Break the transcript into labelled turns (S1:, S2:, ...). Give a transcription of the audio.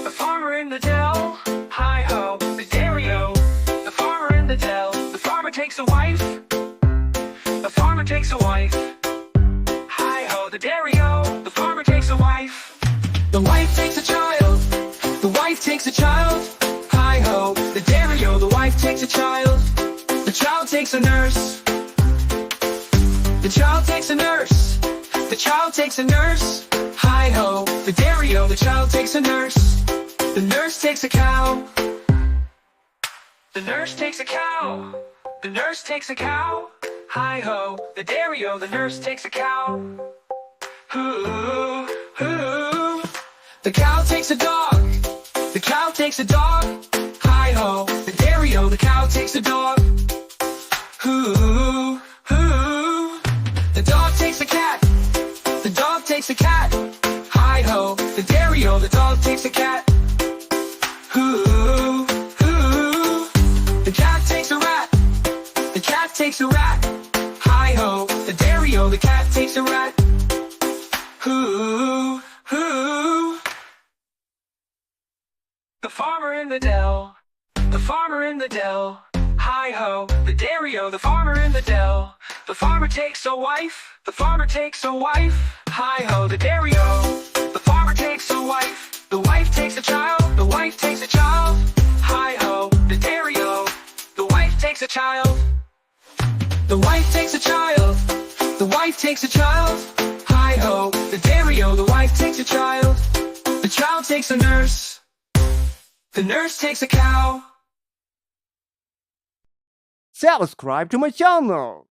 S1: the farmer in the dell. Hi-ho, the dairy-o. The farmer in the dell. The farmer takes a wife. The farmer takes a wife. Hi-ho, the dairy-o. The farmer takes a wife. The wife takes a child. The wife takes a child. Hi-ho, the dairy-o. The wife takes a child. The child takes a nurse. The child takes a nurse. The child takes a nurse. Hi-ho, the dairy-o. The child takes a nurse. The nurse takes a cow. The nurse takes a cow. The nurse takes a cow. Hi-ho, the dairy-o. The nurse takes a cow. Hoo, hoo. The cow takes a dog. The cow takes a dog. Hi-ho, the dairy-o. The cow takes a dog. Hoo, hoo. The dog takes a cat. The dog takes a cat. Hi-ho, the dairy-o. The dog takes a cat. Hoo, hoo. The cat takes a rat. The cat takes a rat. Hi-ho, the dairy-o. The cat takes a rat. Hoo, hoo. The farmer in the dell. The farmer in the dell. Hi-ho, the dairy-o. The farmer in the dell. The farmer takes a wife. The farmer takes a wife. Hi-ho, the dairy-o. The farmer takes a wife. The wife takes a child. The wife takes a child. Hi-ho, the dairy-o. The wife takes a child. The wife takes a child. The wife takes a child. Hi-ho, the dairy-o. The wife takes a child. The child takes a nurse. The nurse takes a cow.
S2: Subscribe to my channel.